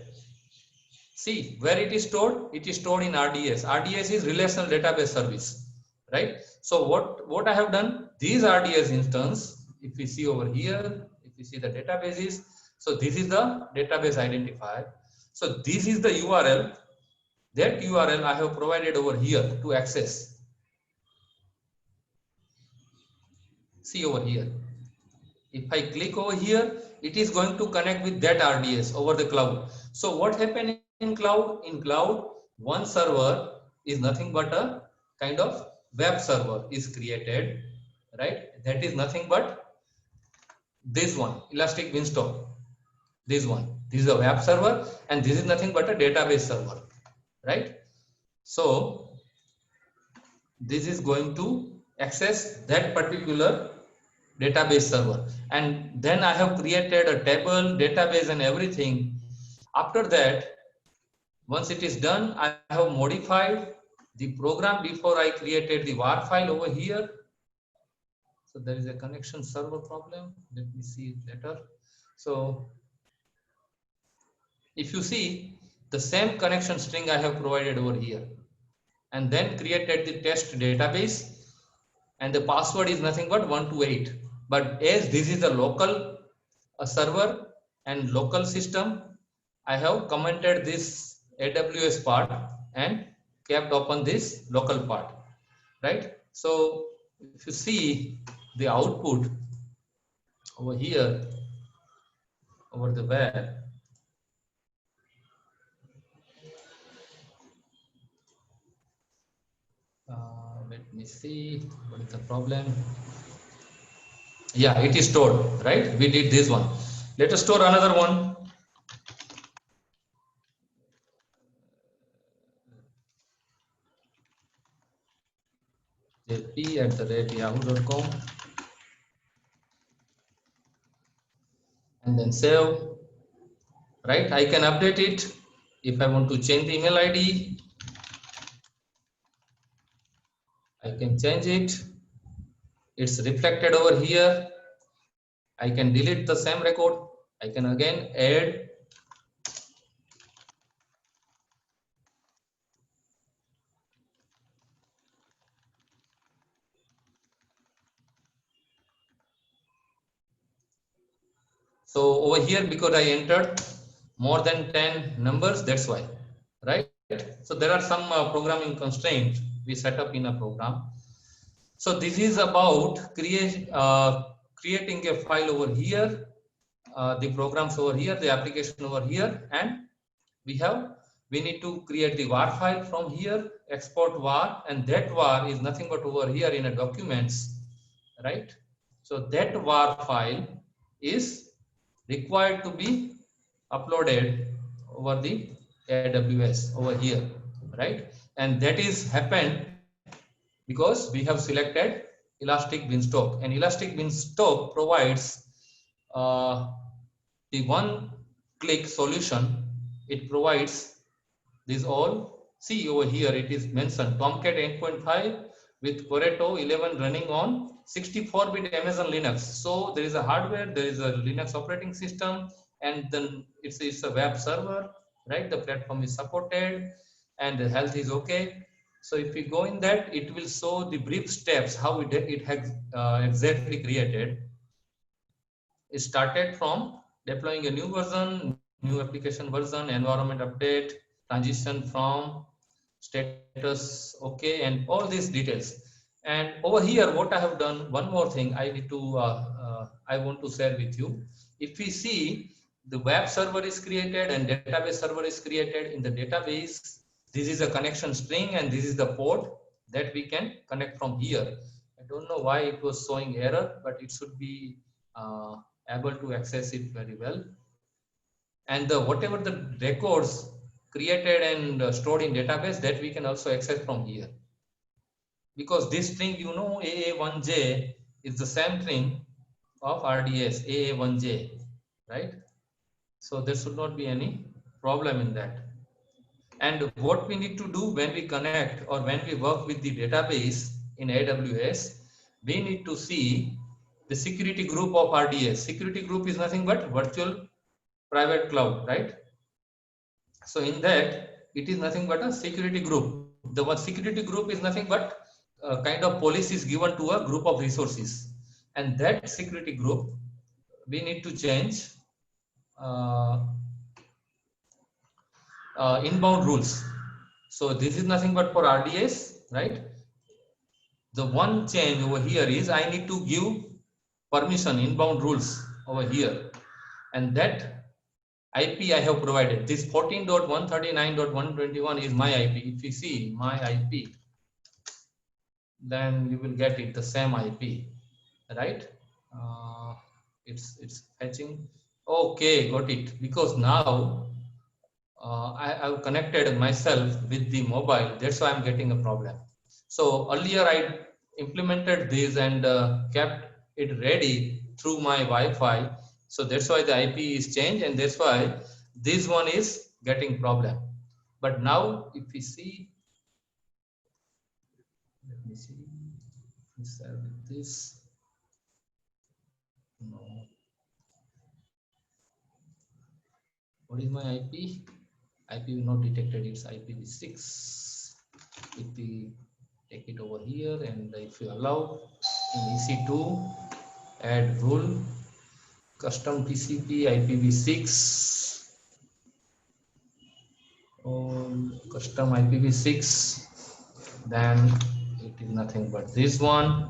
See, where it is stored? It is stored in RDS. RDS is Relational Database Service, right? So what I have done, these RDS instance, if we see over here, if you see the databases, so this is the database identifier. So this is the URL. That URL I have provided over here to access. See over here. If I click over here, it is going to connect with that RDS over the cloud. So what happened in cloud? In cloud, one server is nothing but a kind of web server is created, right? That is nothing but this one, Elastic Beanstalk. This one. This is a web server, and this is nothing but a database server, right? So this is going to access that particular database server, and then I have created a table, database and everything. After that, once it is done, I have modified the program before I created the WAR file over here. So there is a connection server problem. Let me see it later. So if you see, the same connection string I have provided over here, and then created the test database, and the password is nothing but 128. But as this is a local server and local system, I have commented this AWS part and kept open this local part, right? So if you see the output over here, over the web, let me see what is the problem. Yeah, it is stored, right? We did this one. Let us store another one. bhavesh@yahoo.com, and then save. Right, I can update it. If I want to change the email ID, I can change it. It's reflected over here. I can delete the same record. I can again add. So over here, because I entered more than 10 numbers, that's why, right? So there are some programming constraints we set up in a program. So this is about creating a file over here, the programs over here, the application over here, and we need to create the var file from here, export var, and that var is nothing but over here in a documents, right? So that var file is required to be uploaded over the AWS over here, right? And that is happened because we have selected Elastic Beanstalk, and Elastic Beanstalk provides the one-click solution. It provides this all. See over here, it is mentioned Tomcat 8.5 with Pareto 11 running on 64-bit Amazon Linux. So there is a hardware, there is a Linux operating system, and then it's a web server, right? The platform is supported and the health is okay. So if we go in that, it will show the brief steps how it has exactly created. It started from deploying a new version, new application version, environment update, transition from status okay, and all these details. And over here, what I have done, one more thing I need to I want to share with you. If we see, the web server is created and database server is created. In the database, this is a connection string and this is the port that we can connect from here. I don't know why it was showing error, but it should be able to access it very well. And whatever the records created and stored in database, that we can also access from here. Because this string, you know, AA1J is the same string of RDS, AA1J, right? So there should not be any problem in that. And what we need to do when we connect or when we work with the database in AWS, we need to see the security group of RDS. Security group is nothing but virtual private cloud, right? So in that, it is nothing but a security group. The one security group is nothing but a kind of policies given to a group of resources. And that security group, we need to change inbound rules. So this is nothing but for RDS, right? The one change over here is I need to give permission, inbound rules over here, and that IP I have provided. This 14.139.121 is my IP. If you see my IP, then you will get it the same IP, right? It's fetching. Okay, got it. Because now I've connected myself with the mobile. That's why I'm getting a problem. So earlier I implemented this and kept it ready through my Wi-Fi. So that's why the IP is changed, and that's why this one is getting problem. But now if we see, let me see, this, no. What is my IP? IP not detected, it's IPv6. If we take it over here and if you allow in EC2, add rule, custom TCP IPv6, custom IPv6, then it is nothing but this one,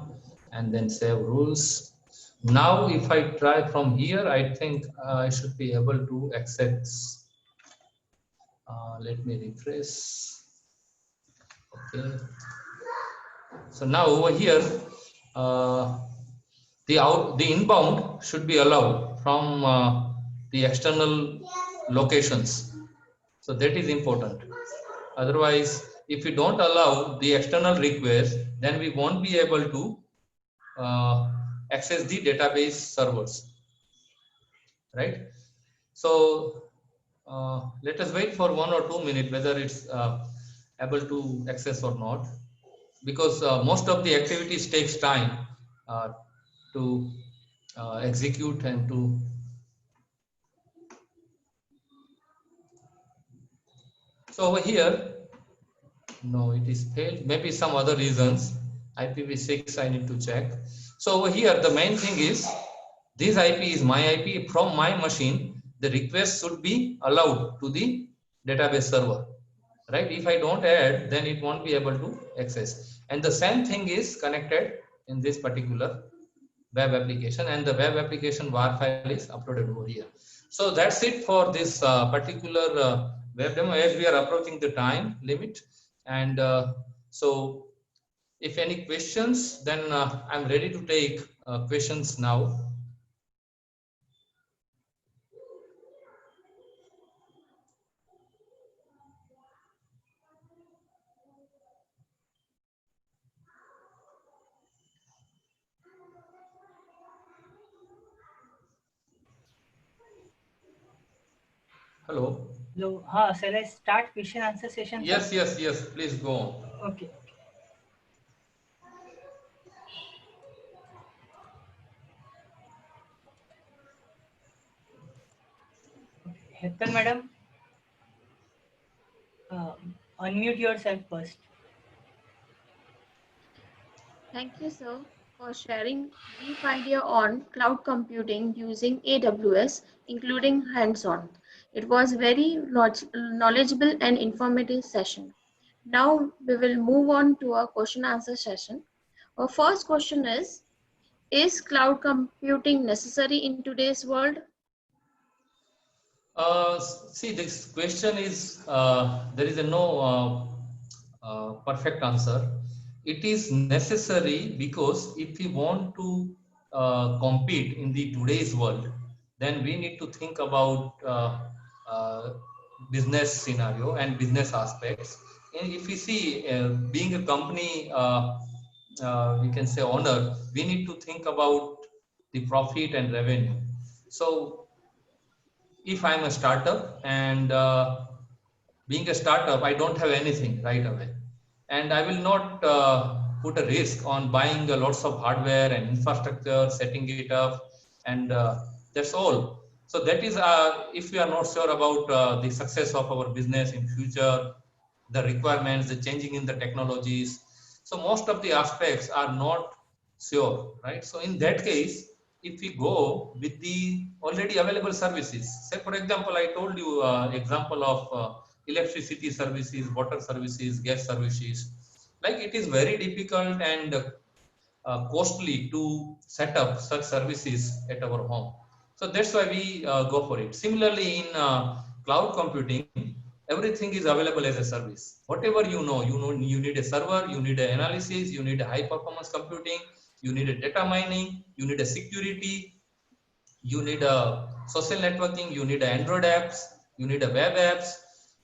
and then save rules. Now if I try from here, I think I should be able to access. Let me refresh. Okay. So now over here, the inbound should be allowed from the external locations. So that is important. Otherwise, if you don't allow the external request, then we won't be able to access the database servers, right? So let us wait for 1 or 2 minutes whether it's able to access or not, because most of the activities takes time to execute and to. So over here, no, it is failed. Maybe some other reasons. IPv6 I need to check. So over here, the main thing is this IP is my IP. From my machine, the request should be allowed to the database server, right? If I don't add, then it won't be able to access. And the same thing is connected in this particular web application, and the web application WAR file is uploaded over here. So that's it for this particular web demo, as we are approaching the time limit. And so if any questions, then I'm ready to take questions now. Hello. Hello. Shall I start question answer session? Yes, yes, yes. Please go on. Okay. Hetal madam, unmute yourself first. Thank you, sir, for sharing brief idea on cloud computing using AWS, including hands-on. It was very knowledgeable and informative session. Now we will move on to our question answer session. Our first question is cloud computing necessary in today's world? See, this question is, there is no perfect answer. It is necessary because if we want to compete in the today's world, then we need to think about business scenario and business aspects. And if we see being a company, we can say owner, we need to think about the profit and revenue. So if I'm a startup and being a startup, I don't have anything right away, and I will not put a risk on buying lots of hardware and infrastructure, setting it up, and that's all. So that is if we are not sure about the success of our business in future, the requirements, the changing in the technologies. So most of the aspects are not sure, right? So in that case, if we go with the already available services, say for example, I told you example of electricity services, water services, gas services, like it is very difficult and costly to set up such services at our home. So that's why we go for it. Similarly, in cloud computing, everything is available as a service. Whatever you know, you need a server, you need an analysis, you need a high performance computing, you need a data mining, you need a security, you need a social networking, you need Android apps, you need a web apps.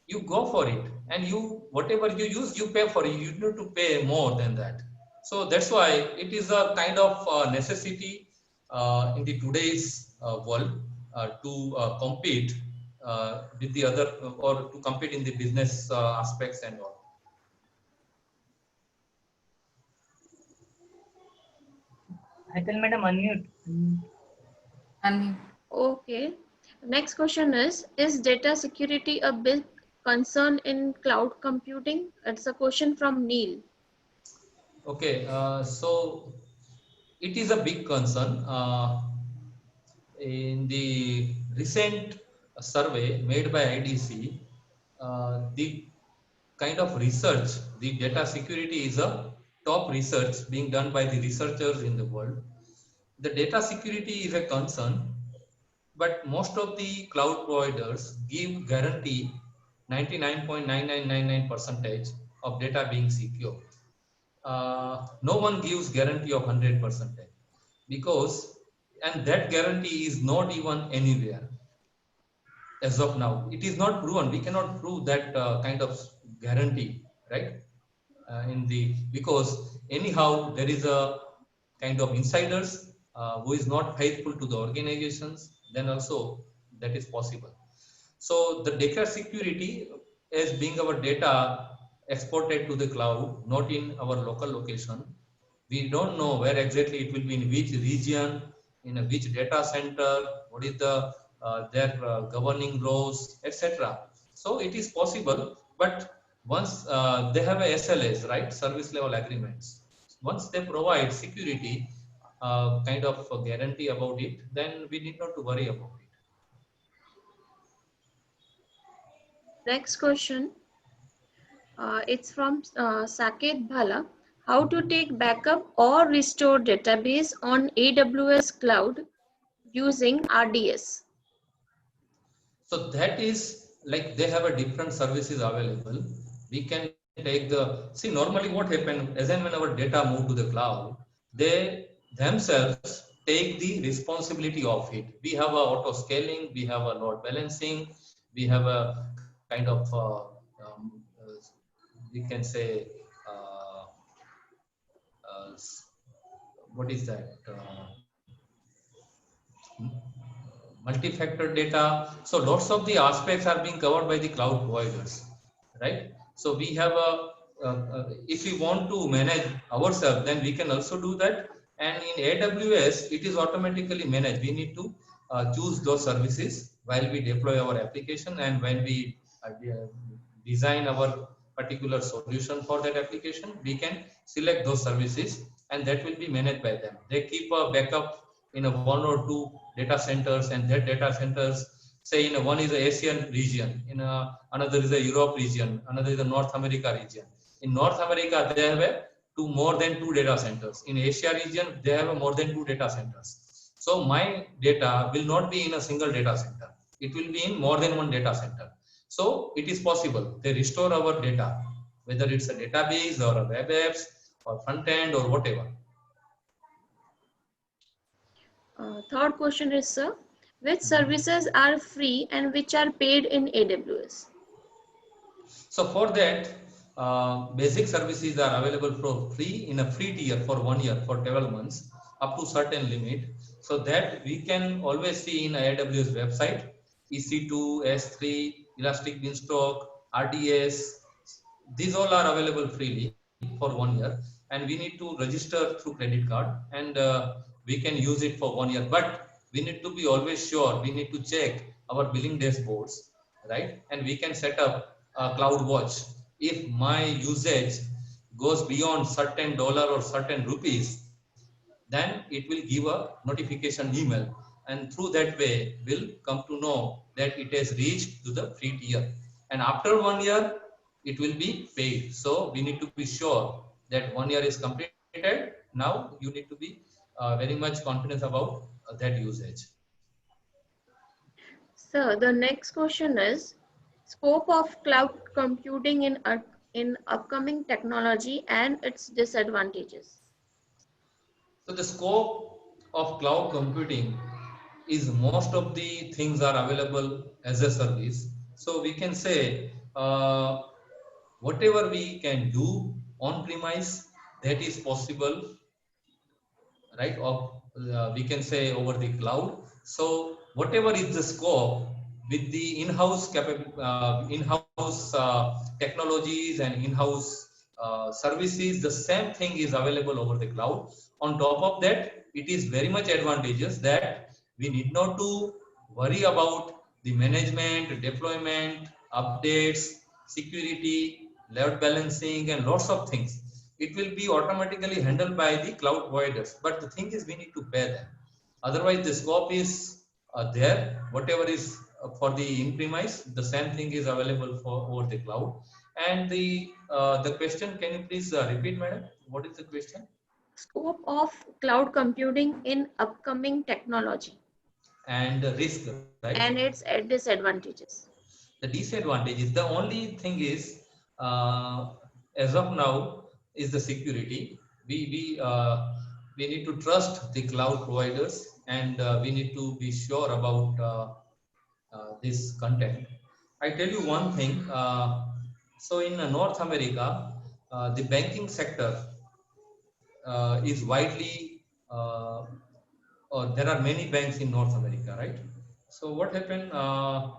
You go for it, and you whatever you use, you pay for it. You need to pay more than that. So that's why it is a kind of necessity in the today's world to compete with the other or to compete in the business aspects and all. Hetal madam, unmute. Unmute. Okay. Next question is data security a big concern in cloud computing? It's a question from Neil. Okay, so it is a big concern. In the recent survey made by IDC, the kind of research, the data security is a top research being done by the researchers in the world. The data security is a concern, but most of the cloud providers give guarantee 99.9999% of data being secure. No one gives guarantee of 100% because, and that guarantee is not even anywhere as of now. It is not proven. We cannot prove that kind of guarantee, right? because anyhow there is a kind of insiders who is not faithful to the organizations, then also that is possible. So the data security is being our data exported to the cloud, not in our local location. We don't know where exactly it will be, in which region, in which data center, what is the their governing laws, etc. So it is possible, but once they have a SLAs, right, service level agreements, once they provide security, kind of a guarantee about it, then we need not to worry about it. Next question. It's from Saket Bhala. How to take backup or restore database on AWS cloud using RDS? So that is like they have a different services available. We can take the, see, normally what happened, as and when our data move to the cloud, they themselves take the responsibility of it. We have a auto scaling, we have a load balancing, we have a kind of um, uh, we can say uh, what is that? Multi-factor data. So lots of the aspects are being covered by the cloud providers, right? So we have if we want to manage ourselves, then we can also do that. And in AWS, it is automatically managed. We need to choose those services while we deploy our application, and when we design our particular solution for that application, we can select those services, and that will be managed by them. They keep a backup in a one or two data centers, and that data centers, say in a one is a Asian region, in another is a Europe region, another is a North America region. In North America, they have more than two data centers. In Asia region, they have more than two data centers. So my data will not be in a single data center. It will be in more than one data center. So it is possible. They restore our data, whether it's a database or a web apps or front end or whatever. Third question is, sir, which services are free and which are paid in AWS? So for that, basic services are available for free in a free tier for 1 year, for 12 months, up to certain limit. So that we can always see in AWS website, EC2, S3, Elastic Beanstalk, RDS. These all are available freely for 1 year, and we need to register through credit card, and we can use it for 1 year. But we need to be always sure. We need to check our billing dashboards, right? And we can set up CloudWatch. If my usage goes beyond certain dollar or certain rupees, then it will give a notification email, and through that way we'll come to know that it has reached to the free tier. And after 1 year, it will be paid. So we need to be sure that 1 year is completed. Now you need to be very much confident about that usage. Sir, the next question is scope of cloud computing in upcoming technology and its disadvantages. So the scope of cloud computing is most of the things are available as a service. So we can say whatever we can do on premise, that is possible, right? Of we can say over the cloud. So whatever is the scope with the in-house in-house technologies and in-house services, the same thing is available over the cloud. On top of that, it is very much advantageous that we need not to worry about the management, deployment, updates, security, load balancing, and lots of things. It will be automatically handled by the cloud providers. But the thing is, we need to pay them. Otherwise, the scope is there. Whatever is for the in-premise, the same thing is available for over the cloud. And the question, can you please repeat, madam? What is the question? Scope of cloud computing in upcoming technology And risk, right? and its disadvantages. The disadvantage is, the only thing is, as of now, is the security. We need to trust the cloud providers, and we need to be sure about this content. I tell you one thing. So in North America, the banking sector is widely, or there are many banks in North America, right? So what happened? Uh,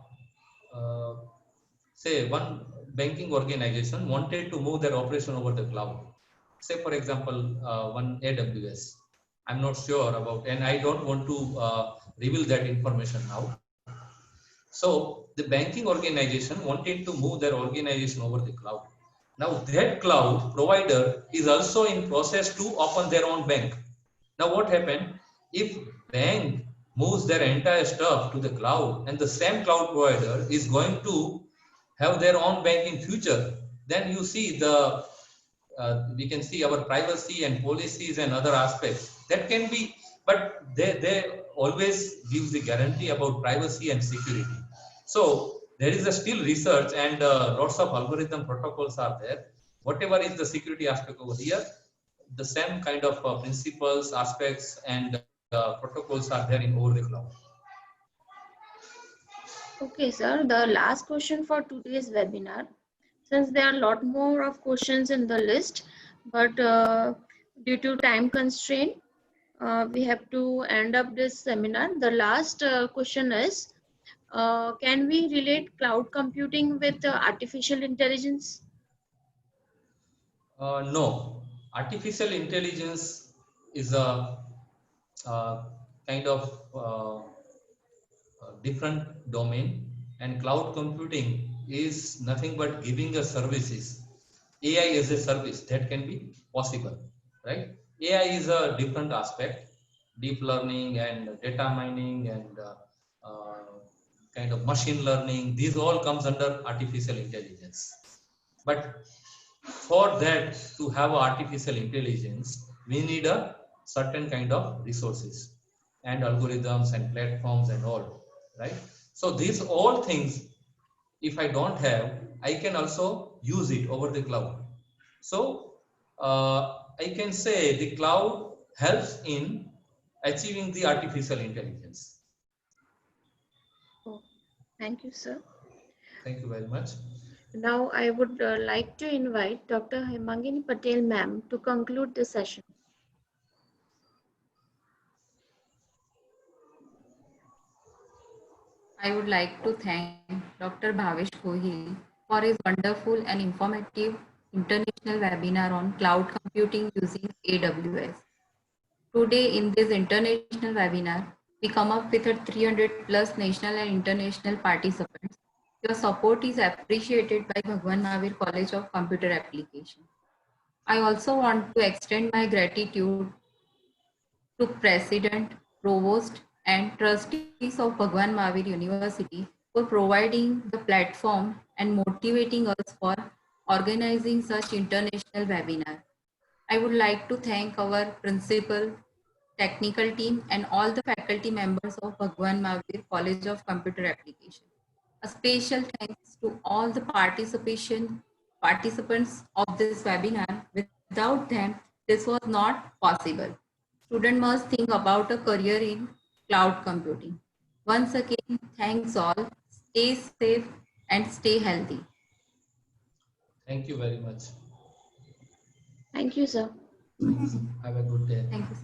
Say one banking organization wanted to move their operation over the cloud. Say, for example, one AWS. I'm not sure about, and I don't want to reveal that information now. So the banking organization wanted to move their organization over the cloud. Now that cloud provider is also in process to open their own bank. Now what happened? If bank moves their entire stuff to the cloud and the same cloud provider is going to have their own bank in future, then you see we can see our privacy and policies and other aspects that can be, but they always gives the guarantee about privacy and security. So there is a still research and lots of algorithm protocols are there. Whatever is the security aspect over here, the same kind of principles, aspects, and protocols are there in over the cloud. Okay, sir. The last question for today's webinar, since there are a lot more of questions in the list, but due to time constraint, we have to end up this seminar. The last question is, can we relate cloud computing with artificial intelligence? No, artificial intelligence is a kind of different domain, and cloud computing is nothing but giving us services. AI is a service that can be possible, right? AI is a different aspect, deep learning and data mining and kind of machine learning. These all comes under artificial intelligence. But for that to have artificial intelligence, we need a certain kind of resources and algorithms and platforms and all, right? So these all things, if I don't have, I can also use it over the cloud. So I can say the cloud helps in achieving the artificial intelligence. Oh, thank you, sir. Thank you very much. Now I would like to invite Dr. Hemangini Patel ma'am to conclude the session. I would like to thank Dr. Bhavesh Gohil for his wonderful and informative international webinar on cloud computing using AWS. Today in this international webinar, we come up with a 300 plus national and international participants. Your support is appreciated by Bhagwan Mahavir College of Computer Application. I also want to extend my gratitude to President, Provost, and trustees of Bhagwan Mahavir University for providing the platform and motivating us for organizing such international webinar. I would like to thank our principal, technical team, and all the faculty members of Bhagwan Mahavir College of Computer Application. A special thanks to all the participants of this webinar. Without them, this was not possible. Students must think about a career in cloud computing. Once again, thanks all. Stay safe and stay healthy. Thank you very much. Thank you, sir. Have a good day. Thank you.